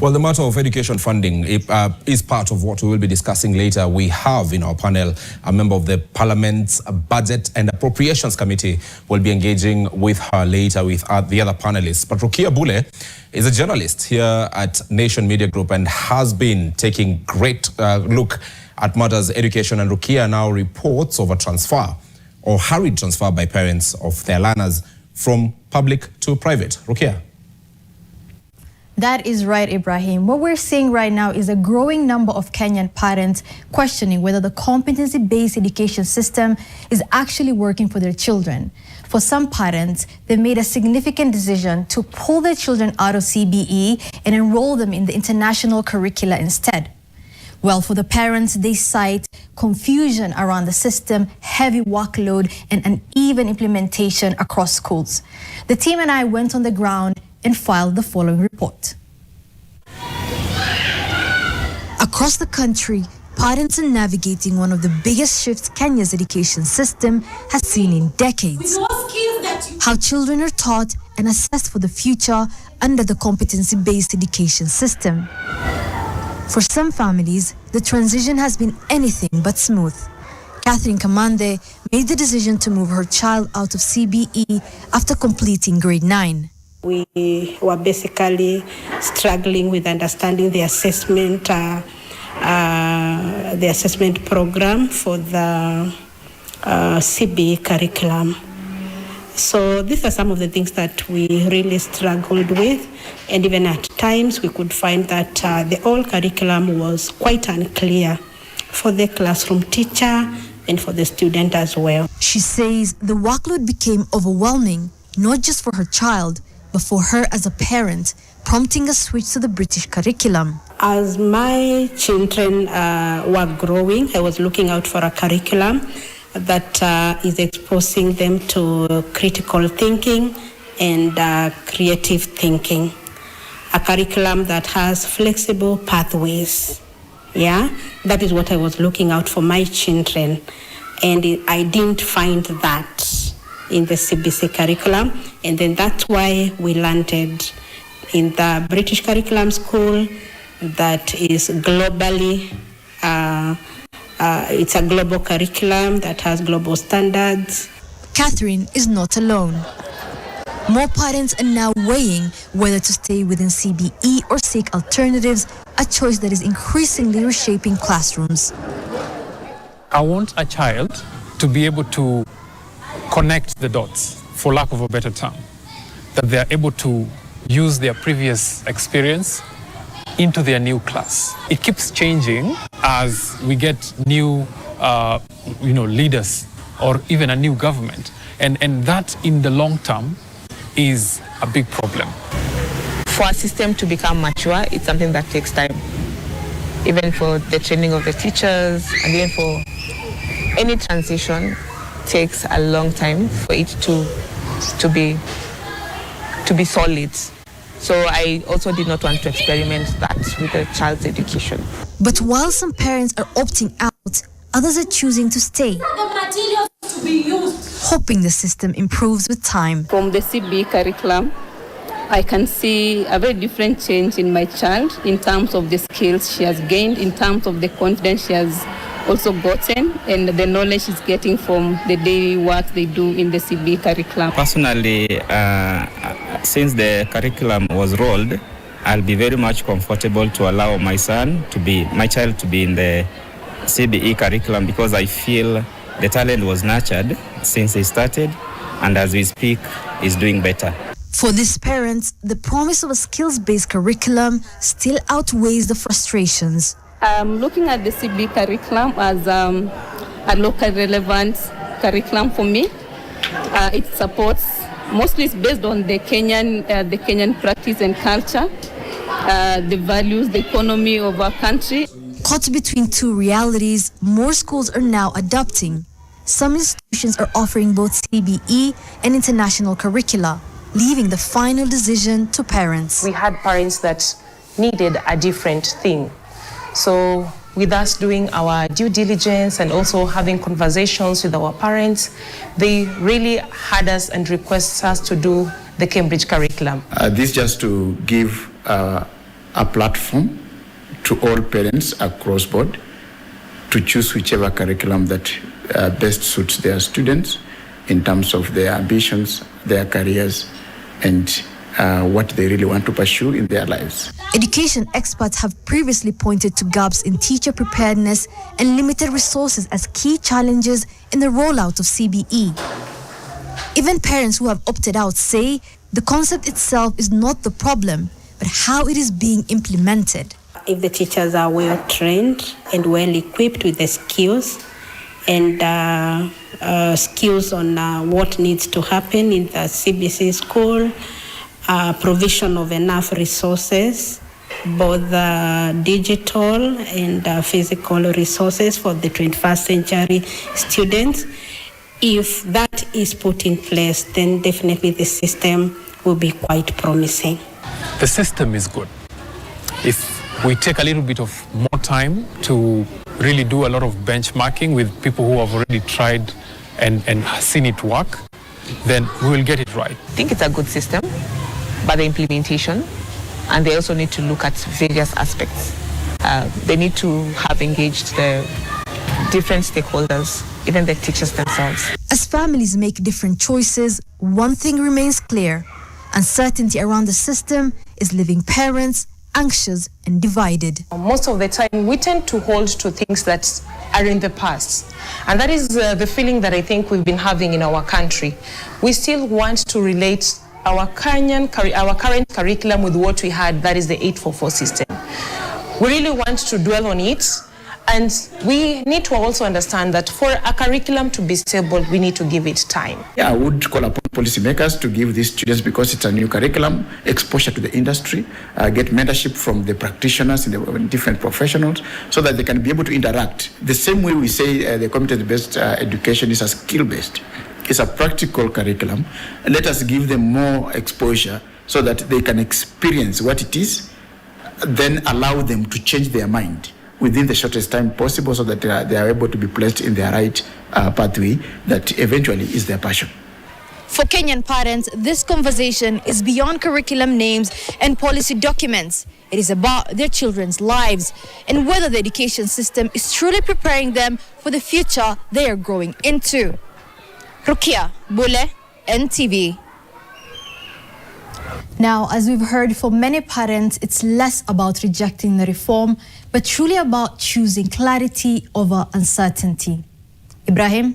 Well, the matter of education funding is part of what we will be discussing later. We have in our panel a member of the Parliament's Budget and Appropriations Committee. We'll be engaging with her later with the other panelists. But Rukia Bule is a journalist here at Nation Media Group and has been taking great look at matters education. And Rukia now reports of a transfer or hurried transfer by parents of their learners from public to private. Rukia. That is right, Ibrahim. What we're seeing right now is a growing number of Kenyan parents questioning whether the competency-based education system is actually working for their children. For some parents, they've made a significant decision to pull their children out of CBE and enroll them in the international curricula instead. Well, for the parents, they cite confusion around the system, heavy workload, and uneven implementation across schools. The team and I went on the ground and filed the following report. Across the country, parents are navigating one of the biggest shifts Kenya's education system has seen in decades. How children are taught and assessed for the future under the competency-based education system. For some families, the transition has been anything but smooth. Catherine Kamande made the decision to move her child out of CBE after completing grade 9. We were basically struggling with understanding the assessment program for the CBE curriculum. So these are some of the things that we really struggled with, and even at times we could find that the whole curriculum was quite unclear for the classroom teacher and for the student as well. She says the workload became overwhelming, not just for her child, but for her as a parent, prompting a switch to the British curriculum. As my children were growing, I was looking out for a curriculum that is exposing them to critical thinking and creative thinking. A curriculum that has flexible pathways. Yeah, that is what I was looking out for my children. And I didn't find that in the CBC curriculum, and then that's why we landed in the British curriculum school that is globally, it's a global curriculum that has global standards. Catherine is not alone. More parents are now weighing whether to stay within CBE or seek alternatives, a choice that is increasingly reshaping classrooms. I want a child to be able to connect the dots, for lack of a better term, that they are able to use their previous experience into their new class. It keeps changing as we get new, leaders or even a new government, and that in the long term is a big problem. For a system to become mature, it's something that takes time, even for the training of the teachers, and even for any transition. Takes a long time for it to be solid. So I also did not want to experiment that with a child's education. But while some parents are opting out, others are choosing to stay, hoping the system improves with time. From the CBE curriculum, I can see a very different change in my child in terms of the skills she has gained, in terms of the confidence she has also gotten, and the knowledge she's getting from the daily work they do in the CBE curriculum. Personally, since the curriculum was rolled, I'll be very much comfortable to allow my child to be in the CBE curriculum, because I feel the talent was nurtured since he started, and as we speak, is doing better. For these parents, the promise of a skills-based curriculum still outweighs the frustrations. Looking at the CBE curriculum as a local relevant curriculum for me. It supports, mostly it's based on the Kenyan practice and culture, the values, the economy of our country. Caught between two realities, more schools are now adopting. Some institutions are offering both CBE and international curricula, leaving the final decision to parents. We had parents that needed a different thing. So with us doing our due diligence and also having conversations with our parents, they really had us and requested us to do the Cambridge curriculum. This just to give a platform to all parents across board to choose whichever curriculum that best suits their students in terms of their ambitions, their careers, and what they really want to pursue in their lives. Education experts have previously pointed to gaps in teacher preparedness and limited resources as key challenges in the rollout of CBE. Even parents who have opted out say the concept itself is not the problem, but how it is being implemented. If the teachers are well trained and well equipped with the skills and skills on what needs to happen in the CBC school, provision of enough resources, both digital and physical resources for the 21st century students. If that is put in place, then definitely the system will be quite promising. The system is good. If we take a little bit of more time to really do a lot of benchmarking with people who have already tried and seen it work, then we will get it right. I think it's a good system, but the implementation, and they also need to look at various aspects. They need to have engaged the different stakeholders, even the teachers themselves. As families make different choices, one thing remains clear. Uncertainty around the system is leaving parents anxious and divided. Most of the time, we tend to hold to things that are in the past. And that is the feeling that I think we've been having in our country. We still want to relate our current curriculum with what we had, that is the 844 system. We really want to dwell on it. And we need to also understand that for a curriculum to be stable, we need to give it time. I would call upon policymakers to give these students, because it's a new curriculum, exposure to the industry, get mentorship from the practitioners in the different professionals, so that they can be able to interact. The same way we say the competency-based education is a skill-based. It's a practical curriculum. Let us give them more exposure so that they can experience what it is, then allow them to change their mind within the shortest time possible, so that they are able to be placed in their right pathway that eventually is their passion. For Kenyan parents, this conversation is beyond curriculum names and policy documents. It is about their children's lives and whether the education system is truly preparing them for the future they are growing into. Rukia Bule, NTV. Now, as we've heard, for many parents, it's less about rejecting the reform, but truly about choosing clarity over uncertainty. Ibrahim?